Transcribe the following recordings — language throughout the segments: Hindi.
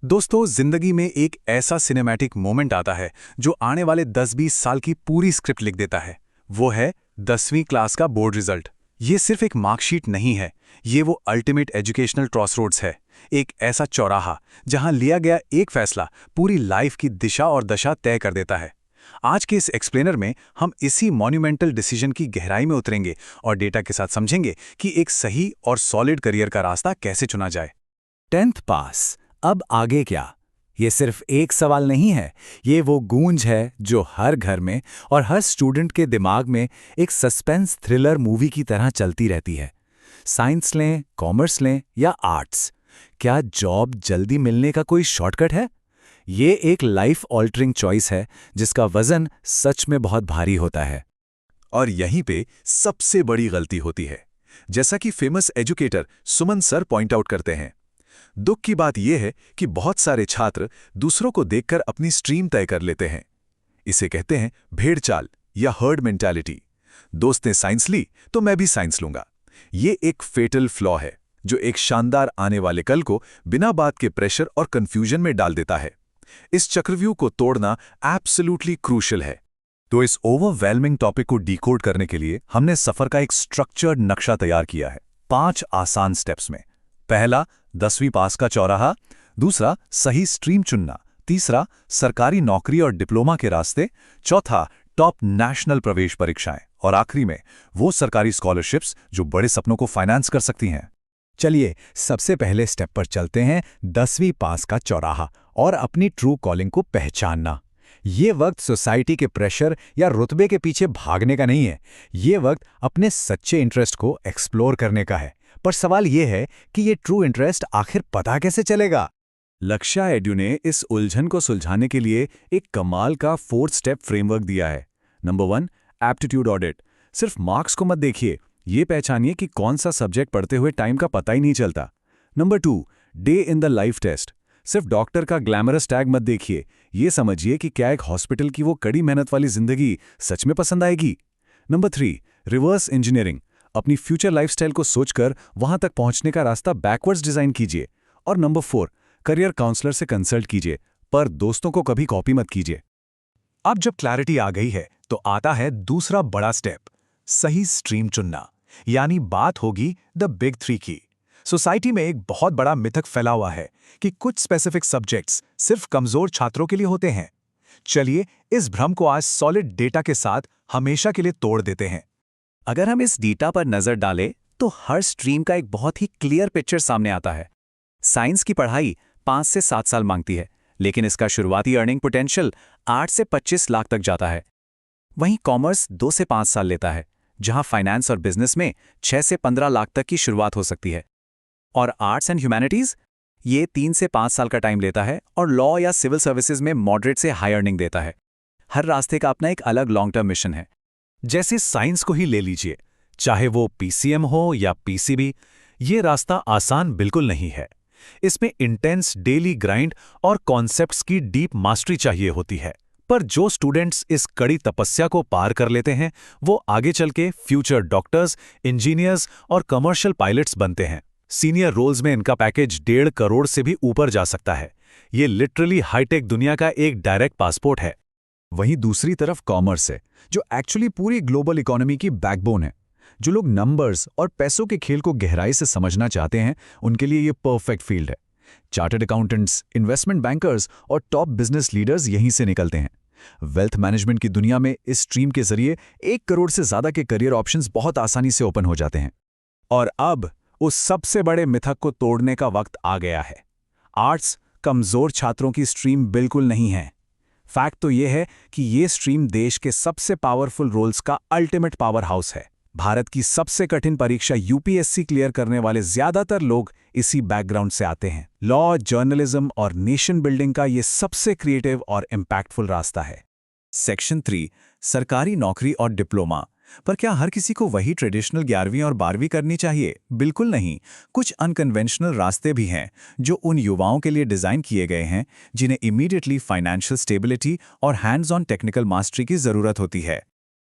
दोस्तों, जिंदगी में एक ऐसा सिनेमैटिक मोमेंट आता है जो आने वाले 10-20 साल की पूरी स्क्रिप्ट लिख देता है। वो है 10वीं क्लास का बोर्ड रिजल्ट। ये सिर्फ एक मार्कशीट नहीं है, ये वो अल्टीमेट एजुकेशनल क्रॉसरोड्स है। एक ऐसा चौराहा जहां लिया गया एक फैसला पूरी लाइफ की दिशा और दशा तय कर देता है। आज के इस एक्सप्लेनर में हम इसी मॉन्यूमेंटल डिसीजन की गहराई में उतरेंगे और डेटा के साथ समझेंगे कि एक सही और सॉलिड करियर का रास्ता कैसे चुना जाए। 10th पास, अब आगे क्या? ये सिर्फ एक सवाल नहीं है, ये वो गूंज है जो हर घर में और हर स्टूडेंट के दिमाग में एक सस्पेंस थ्रिलर मूवी की तरह चलती रहती है। साइंस लें, कॉमर्स लें या आर्ट्स, क्या जॉब जल्दी मिलने का कोई शॉर्टकट है? ये एक लाइफ ऑल्टरिंग चॉइस है जिसका वजन सच में बहुत भारी होता है। और यहीं पे सबसे बड़ी गलती होती है, जैसा कि फेमस एजुकेटर सुमन सर पॉइंट आउट करते हैं। दुख की बात यह है कि बहुत सारे छात्र दूसरों को देखकर अपनी स्ट्रीम तय कर लेते हैं। इसे कहते हैं भेड़ चाल या हर्ड मेंटालिटी। दोस्त ने साइंस ली तो मैं भी साइंस लूंगा। ये एक फेटल फ्लॉ है जो एक शानदार आने वाले कल को बिना बात के प्रेशर और कंफ्यूजन में डाल देता है। इस चक्रव्यूह को तोड़ना एब्सोल्युटली क्रूशियल है। तो इस ओवरवेलमिंग टॉपिक को डिकोड करने के लिए हमने सफर का एक स्ट्रक्चर्ड नक्शा तैयार किया है 5 आसान स्टेप्स में। पहला, 10वीं पास का चौराहा। दूसरा, सही स्ट्रीम चुनना। तीसरा, सरकारी नौकरी और डिप्लोमा के रास्ते। चौथा, टॉप नेशनल प्रवेश परीक्षाएं। और आखिरी में वो सरकारी स्कॉलरशिप्स जो बड़े सपनों को फाइनेंस कर सकती हैं। चलिए सबसे पहले स्टेप पर चलते हैं, 10वीं पास का चौराहा और अपनी ट्रू कॉलिंग को पहचानना। ये वक्त सोसाइटी के प्रेशर या रुतबे के पीछे भागने का नहीं है, ये वक्त अपने सच्चे इंटरेस्ट को एक्सप्लोर करने का है। पर सवाल ये है कि ये ट्रू इंटरेस्ट आखिर पता कैसे चलेगा? लक्ष्या एड्यू ने इस उलझन को सुलझाने के लिए एक कमाल का 4 स्टेप फ्रेमवर्क दिया है। Number 1, aptitude audit. सिर्फ मार्क्स को मत देखिए, ये पहचानिए कि कौन सा सब्जेक्ट पढ़ते हुए टाइम का पता ही नहीं चलता। Number 2, day in the life test. सिर्फ डॉक्टर का ग्लैमरस टैग मत देखिए, ये समझिए कि क्या एक हॉस्पिटल की वो कड़ी मेहनत वाली जिंदगी सच में पसंद आएगी। Number 3, reverse engineering. अपनी फ्यूचर लाइफस्टाइल को सोचकर वहां तक पहुंचने का रास्ता बैकवर्ड्स डिजाइन कीजिए। और नंबर 4, करियर काउंसलर से कंसल्ट कीजिए, पर दोस्तों को कभी कॉपी मत कीजिए। अब जब क्लैरिटी आ गई है तो आता है दूसरा बड़ा स्टेप, सही स्ट्रीम चुनना। यानी बात होगी द बिग 3 की। सोसाइटी में एक बहुत बड़ा मिथक फैला हुआ है कि कुछ स्पेसिफिक सब्जेक्ट्स सिर्फ कमजोर छात्रों के लिए होते हैं। चलिए इस भ्रम को आज सॉलिड डेटा के साथ हमेशा के लिए तोड़ देते हैं। अगर हम इस डेटा पर नजर डालें तो हर स्ट्रीम का एक बहुत ही क्लियर पिक्चर सामने आता है। साइंस की पढ़ाई 5 से 7 साल मांगती है, लेकिन इसका शुरुआती अर्निंग पोटेंशियल 8 से 25 लाख तक जाता है। वहीं कॉमर्स 2 से 5 साल लेता है, जहां फाइनेंस और बिजनेस में 6 से 15 लाख तक की शुरुआत हो सकती है। और आर्ट्स एंड ह्यूमैनिटीज, ये 3 से 5 साल का टाइम लेता है और लॉ या सिविल सर्विसेज में मॉडरेट से हाई अर्निंग देता है। हर रास्ते का अपना एक अलग लॉन्ग टर्म मिशन है। जैसे साइंस को ही ले लीजिए, चाहे वो पीसीएम हो या पीसीबी, ये रास्ता आसान बिल्कुल नहीं है। इसमें इंटेंस डेली ग्राइंड और कॉन्सेप्ट्स की डीप मास्टरी चाहिए होती है। पर जो स्टूडेंट्स इस कड़ी तपस्या को पार कर लेते हैं, वो आगे चल के फ्यूचर डॉक्टर्स, इंजीनियर्स और कमर्शियल पायलट्स बनते हैं। सीनियर रोल्स में इनका पैकेज 1.5 करोड़ से भी ऊपर जा सकता है। ये लिटरली हाईटेक दुनिया का एक डायरेक्ट पासपोर्ट है। वहीं दूसरी तरफ कॉमर्स है, जो एक्चुअली पूरी ग्लोबल इकोनॉमी की बैकबोन है। जो लोग नंबर्स और पैसों के खेल को गहराई से समझना चाहते हैं, उनके लिए ये परफेक्ट फील्ड है। चार्टर्ड अकाउंटेंट्स, इन्वेस्टमेंट बैंकर्स और टॉप बिजनेस लीडर्स यहीं से निकलते हैं। वेल्थ मैनेजमेंट की दुनिया में इस स्ट्रीम के जरिए 1 करोड़ से ज्यादा के करियर ऑप्शंस बहुत आसानी से ओपन हो जाते हैं। और अब उस सबसे बड़े मिथक को तोड़ने का वक्त आ गया है। आर्ट्स कमजोर छात्रों की स्ट्रीम बिल्कुल नहीं है। फैक्ट तो यह है कि ये स्ट्रीम देश के सबसे पावरफुल रोल्स का अल्टीमेट पावर हाउस है। भारत की सबसे कठिन परीक्षा यूपीएससी क्लियर करने वाले ज्यादातर लोग इसी बैकग्राउंड से आते हैं। लॉ, जर्नलिज्म और नेशन बिल्डिंग का ये सबसे क्रिएटिव और इम्पैक्टफुल रास्ता है। सेक्शन 3, सरकारी नौकरी और डिप्लोमा। पर क्या हर किसी को वही ट्रेडिशनल 11वीं और 12वीं करनी चाहिए? बिल्कुल नहीं। कुछ अनकन्वेंशनल रास्ते भी हैं जो उन युवाओं के लिए डिजाइन किए गए हैं जिन्हें इमीडिएटली फाइनेंशियल स्टेबिलिटी और हैंड्स ऑन टेक्निकल मास्टरी की जरूरत होती है।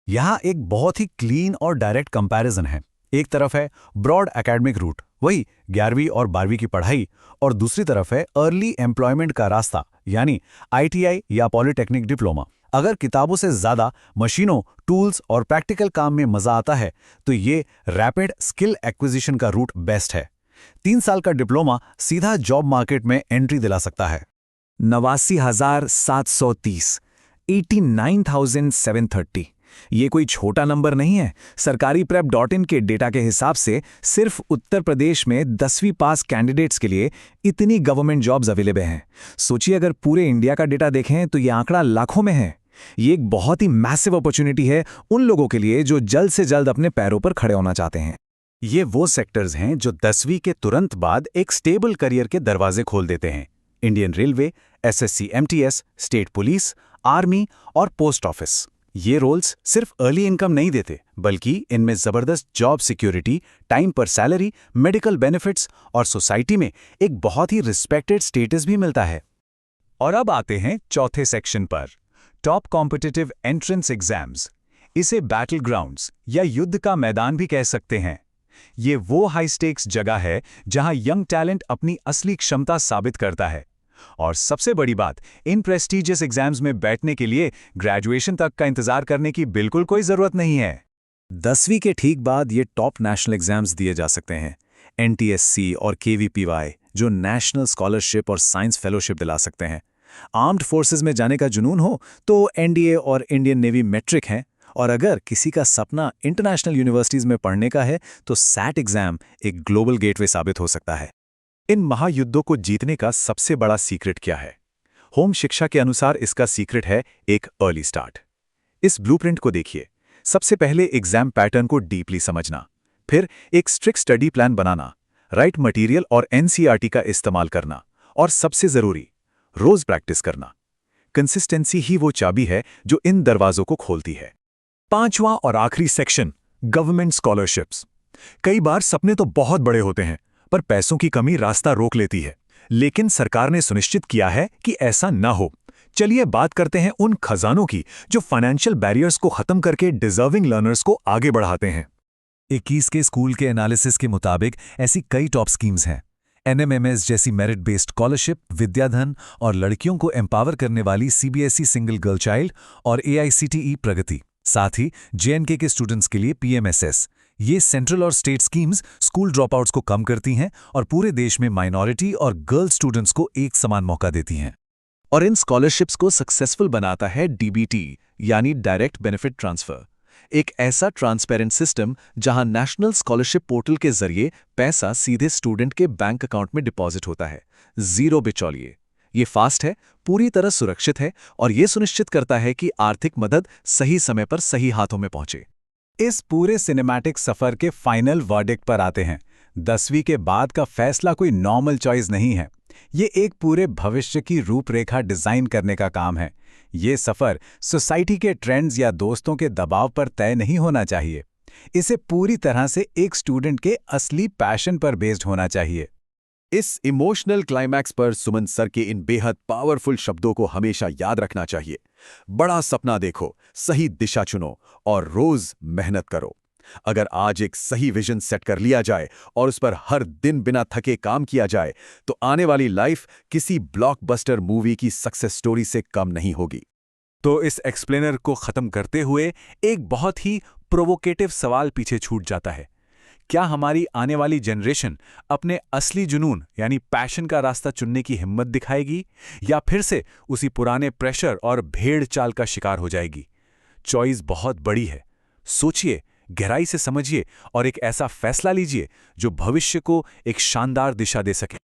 यहाँ एक बहुत ही क्लीन और डायरेक्ट कंपैरिजन है। एक तरफ है ब्रॉड एकेडमिक रूट, वही 11वीं और 12वीं की पढ़ाई, और दूसरी तरफ है अर्ली एम्प्लॉयमेंट का रास्ता, यानी आईटीआई या पॉलिटेक्निक डिप्लोमा। अगर किताबों से ज़्यादा मशीनों, टूल्स और प्रैक्टिकल काम में मज़ा आता है तो ये रैपिड स्किल एक्विजिशन का रूट बेस्ट है। 3 साल का डिप्लोमा सीधा जॉब मार्केट में एंट्री दिला सकता है। 89,730, 89,730, ये कोई छोटा नंबर नहीं है। सरकारी prep.in के डेटा के हिसाब से सिर्फ उत्तर प्रदेश में 10वीं पास कैंडिडेट्स के लिए इतनी गवर्नमेंट जॉब्स अवेलेबल हैं। सोचिए अगर पूरे इंडिया का डेटा देखें तो ये आंकड़ा लाखों में है। ये एक बहुत ही मैसिव अपॉर्चुनिटी है उन लोगों के लिए जो जल्द से जल्द अपने पैरों पर खड़े होना चाहते हैं। ये वो सेक्टर्स हैं जो 10वीं के तुरंत बाद एक स्टेबल करियर के दरवाजे खोल देते हैं। Indian railway, SSC MTS, state police, army और पोस्ट ऑफिस। ये रोल्स सिर्फ अर्ली इनकम नहीं देते, बल्कि इनमें जबरदस्त जॉब सिक्योरिटी, टाइम पर सैलरी, मेडिकल बेनिफिट्स और सोसाइटी में एक बहुत ही रिस्पेक्टेड स्टेटस भी मिलता है। और अब आते हैं चौथे सेक्शन पर, टॉप कॉम्पिटिटिव एंट्रेंस एग्जाम्स। इसे बैटल ग्राउंड्स या युद्ध का मैदान भी कह सकते हैं। ये वो हाई स्टेक्स जगह है जहां यंग टैलेंट अपनी असली क्षमता साबित करता है। और सबसे बड़ी बात, इन प्रेस्टीजियस एग्जाम्स में बैठने के लिए ग्रेजुएशन तक का इंतजार करने की बिल्कुल कोई जरूरत नहीं है। 10वीं के ठीक बाद ये टॉप नेशनल एग्जाम्स दिए जा सकते हैं। एनटीएससी और केवीपीवाई जो नेशनल स्कॉलरशिप और साइंस फेलोशिप दिला सकते हैं। आर्म्ड फोर्सेस में जाने का जुनून हो तो एनडीए और इंडियन नेवी मैट्रिक हैं, और अगर किसी का सपना इंटरनेशनल यूनिवर्सिटीज में पढ़ने का है तो सैट एग्जाम एक ग्लोबल गेटवे साबित हो सकता है। इन महायुद्धों को जीतने का सबसे बड़ा सीक्रेट क्या है? होम शिक्षा के अनुसार इसका सीक्रेट है एक अर्ली स्टार्ट। इस ब्लूप्रिंट को देखिए। सबसे पहले एग्जाम पैटर्न को डीपली समझना, फिर एक स्ट्रिक्ट स्टडी प्लान बनाना, राइट मटेरियल और एनसीईआरटी का इस्तेमाल करना, और सबसे जरूरी रोज प्रैक्टिस करना। कंसिस्टेंसी ही वो चाबी है जो इन दरवाजों को खोलती है। 5वां और आखिरी सेक्शन, गवर्नमेंट स्कॉलरशिप्स। कई बार सपने तो बहुत बड़े होते हैं, पर पैसों की कमी रास्ता रोक लेती है। लेकिन सरकार ने सुनिश्चित किया है कि ऐसा न हो। चलिए बात करते हैं उन खजानों की जो फाइनेंशियल बैरियर्स को खत्म करके डिजर्विंग लर्नर्स को आगे बढ़ाते हैं। 21 के स्कूल के एनालिसिस के मुताबिक ऐसी कई टॉप स्कीम्स हैं। एनएमएमएस जैसी मेरिट बेस्ड स्कॉलरशिप, विद्याधन और लड़कियों को एम्पावर करने वाली सीबीएसई सिंगल गर्ल चाइल्ड और एआईसीटीई प्रगति। साथ ही जेएनके के स्टूडेंट्स के लिए पीएमएसएस। ये सेंट्रल और स्टेट स्कीम्स स्कूल ड्रॉपआउट्स को कम करती हैं और पूरे देश में माइनॉरिटी और गर्ल स्टूडेंट्स को एक समान मौका देती हैं। और इन स्कॉलरशिप्स को सक्सेसफुल बनाता है डीबीटी, यानी डायरेक्ट बेनिफिट ट्रांसफर। एक ऐसा ट्रांसपेरेंट सिस्टम जहां नेशनल स्कॉलरशिप पोर्टल के जरिए पैसा सीधे स्टूडेंट के बैंक अकाउंट में डिपॉजिट होता है, जीरो बिचौलिए। ये फास्ट है, पूरी तरह सुरक्षित है और ये सुनिश्चित करता है कि आर्थिक मदद सही समय पर सही हाथों में पहुंचे। इस पूरे सिनेमैटिक सफर के फाइनल वर्डिक्ट पर आते हैं। 10वीं के बाद का फैसला कोई नॉर्मल चॉइस नहीं है। ये एक पूरे भविष्य की रूपरेखा डिजाइन करने का काम है। ये सफर सोसाइटी के ट्रेंड्स या दोस्तों के दबाव पर तय नहीं होना चाहिए। इसे पूरी तरह से एक स्टूडेंट के असली पैशन पर बेस्ड होना चाहिए। इस इमोशनल क्लाइमैक्स पर सुमन सर के इन बेहद पावरफुल शब्दों को हमेशा याद रखना चाहिए। बड़ा सपना देखो, सही दिशा चुनो और रोज मेहनत करो। अगर आज एक सही विजन सेट कर लिया जाए और उस पर हर दिन बिना थके काम किया जाए तो आने वाली लाइफ किसी ब्लॉकबस्टर मूवी की सक्सेस स्टोरी से कम नहीं होगी। तो इस एक्सप्लेनर को खत्म करते हुए एक बहुत ही प्रोवोकेटिव सवाल पीछे छूट जाता है। क्या हमारी आने वाली जनरेशन अपने असली जुनून यानी पैशन का रास्ता चुनने की हिम्मत दिखाएगी या फिर से उसी पुराने प्रेशर और भेड़ चाल का शिकार हो जाएगी? चॉइस बहुत बड़ी है। सोचिए, गहराई से समझिए और एक ऐसा फैसला लीजिए जो भविष्य को एक शानदार दिशा दे सके।